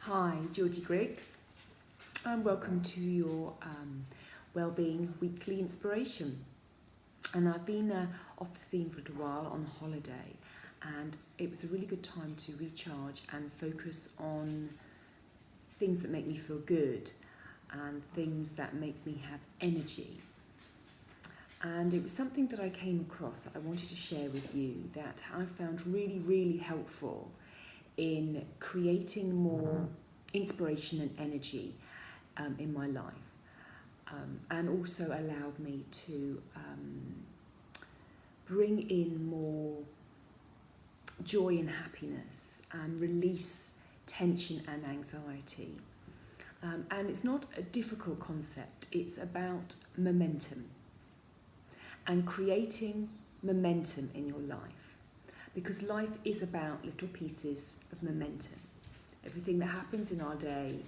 Hi, Georgie Griggs, and welcome to your wellbeing weekly inspiration. And I've been off the scene for a little while on holiday, and it was a really good time to recharge and focus on things that make me feel good and things that make me have energy. And it was something that I came across that I wanted to share with you that I found really, really helpful in creating more inspiration and energy in my life, and also allowed me to bring in more joy and happiness and release tension and anxiety. And it's not a difficult concept, it's about momentum and creating momentum in your life, because life is about little pieces of momentum. Everything that happens in our day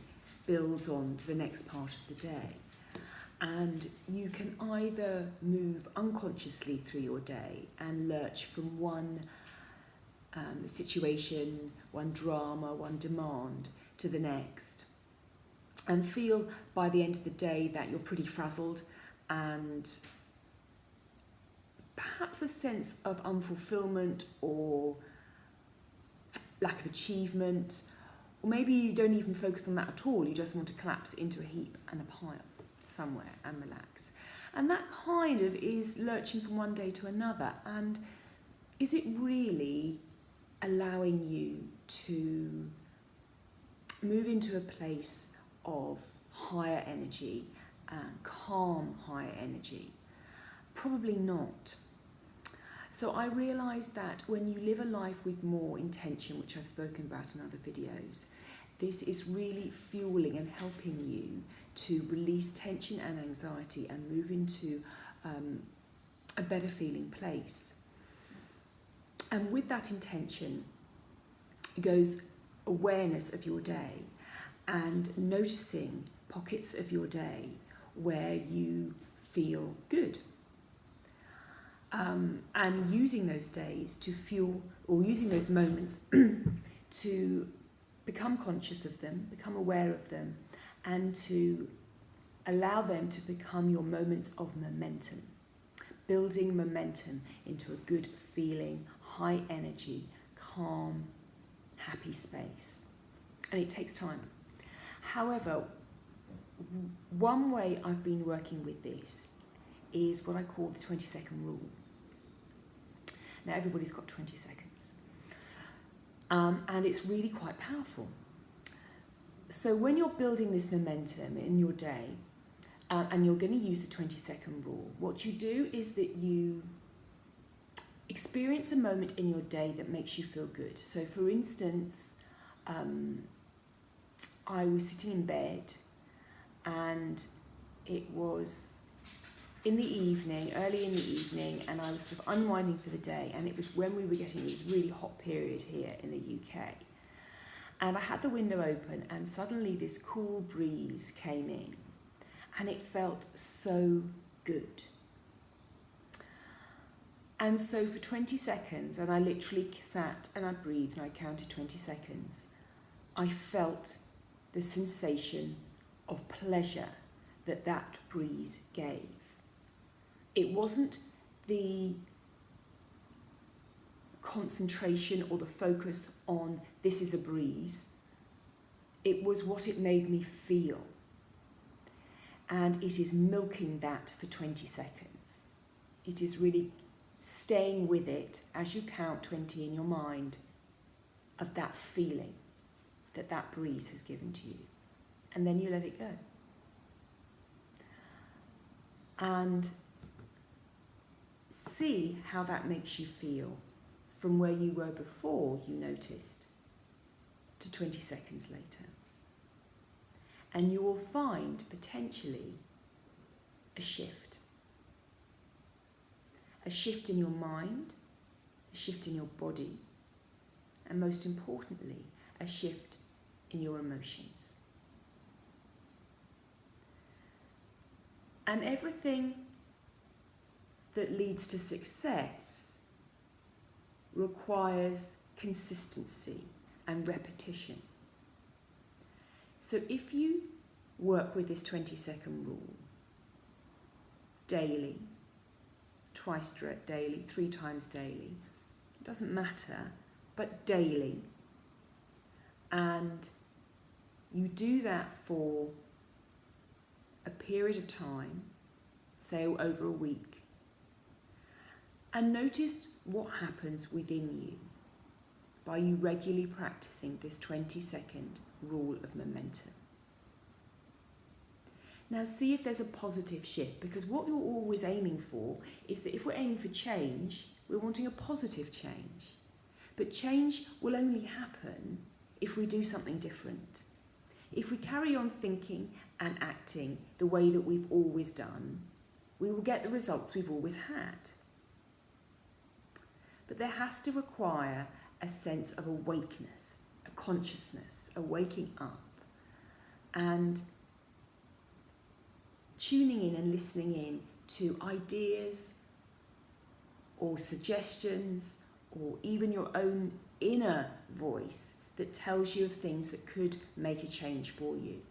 builds on to the next part of the day. And you can either move unconsciously through your day and lurch from one situation, one drama, one demand to the next, and feel by the end of the day that you're pretty frazzled and perhaps a sense of unfulfillment or lack of achievement, or maybe you don't even focus on that at all, you just want to collapse into a heap and a pile somewhere and relax. And that kind of is lurching from one day to another. And is it really allowing you to move into a place of higher energy and calm higher energy? Probably not. So I realised that when you live a life with more intention, which I've spoken about in other videos, this is really fueling and helping you to release tension and anxiety and move into a better feeling place. And with that intention goes awareness of your day and noticing pockets of your day where you feel good. And using those days to fuel, or using those moments to become conscious of them, become aware of them, and to allow them to become your moments of momentum, building momentum into a good feeling, high energy, calm, happy space. And it takes time. However, one way I've been working with this is what I call the 20-second rule. Now, everybody's got 20 seconds. And it's really quite powerful. So when you're building this momentum in your day, and you're going to use the 20-second rule, what you do is that you experience a moment in your day that makes you feel good. So for instance, I was sitting in bed and it was in the evening, early in the evening, and I was sort of unwinding for the day, and it was when we were getting this really hot period here in the UK. And I had the window open and suddenly this cool breeze came in and it felt so good. And so for 20 seconds, and I literally sat and I breathed and I counted 20 seconds, I felt the sensation of pleasure that that breeze gave. It wasn't the concentration or the focus on this is a breeze. It was what it made me feel. And it is milking that for 20 seconds. It is really staying with it as you count 20 in your mind of that feeling that that breeze has given to you. And then you let it go. And see how that makes you feel from where you were before you noticed to 20 seconds later. And you will find potentially a shift. A shift in your mind, a shift in your body, and most importantly, a shift in your emotions. And everything that leads to success requires consistency and repetition. So if you work with this 20-second rule daily, twice daily, 3 times daily, it doesn't matter, but daily, and you do that for a period of time, say over a week, and notice what happens within you by you regularly practicing this 20-second rule of momentum. Now see if there's a positive shift, because what you're always aiming for is that if we're aiming for change, we're wanting a positive change. But change will only happen if we do something different. If we carry on thinking and acting the way that we've always done, we will get the results we've always had. But there has to require a sense of awakeness, a consciousness, a waking up, and tuning in and listening in to ideas or suggestions or even your own inner voice that tells you of things that could make a change for you,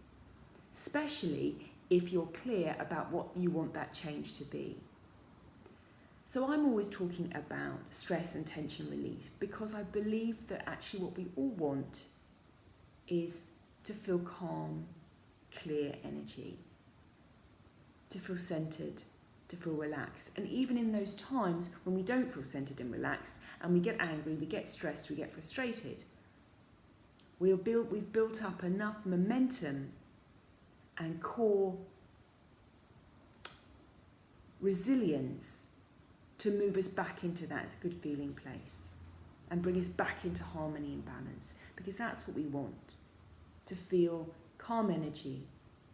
especially if you're clear about what you want that change to be. So I'm always talking about stress and tension relief because I believe that actually what we all want is to feel calm, clear energy, to feel centered, to feel relaxed. And even in those times when we don't feel centered and relaxed and we get angry, we get stressed, we get frustrated, we've built up enough momentum and core resilience to move us back into that good feeling place and bring us back into harmony and balance, because that's what we want, to feel calm energy,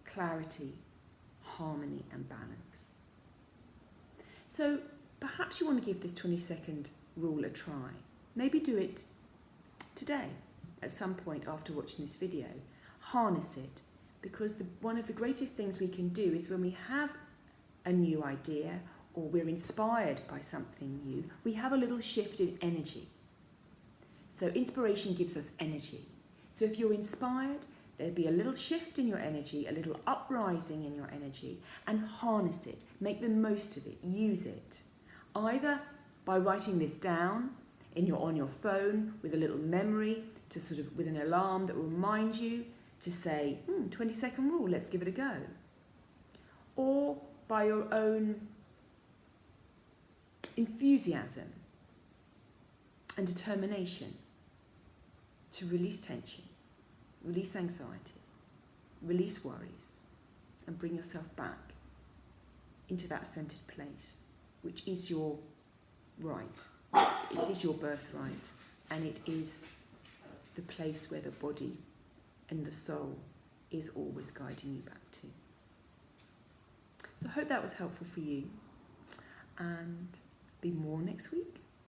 clarity, harmony and balance. So perhaps you want to give this 20-second rule a try. Maybe do it today at some point after watching this video. Harness it, because one of the greatest things we can do is when we have a new idea or we're inspired by something new, we have a little shift in energy. So inspiration gives us energy. So if you're inspired, there'll be a little shift in your energy, a little uprising in your energy, and harness it, make the most of it, use it. Either by writing this down on your phone with a little memory, to sort of with an alarm that will remind you to say, 20-second rule, let's give it a go. Or by your own enthusiasm and determination to release tension, release anxiety, release worries, and bring yourself back into that centered place, which is your right. It is your birthright, and it is the place where the body and the soul is always guiding you back to. So I hope that was helpful for you, and be more next week.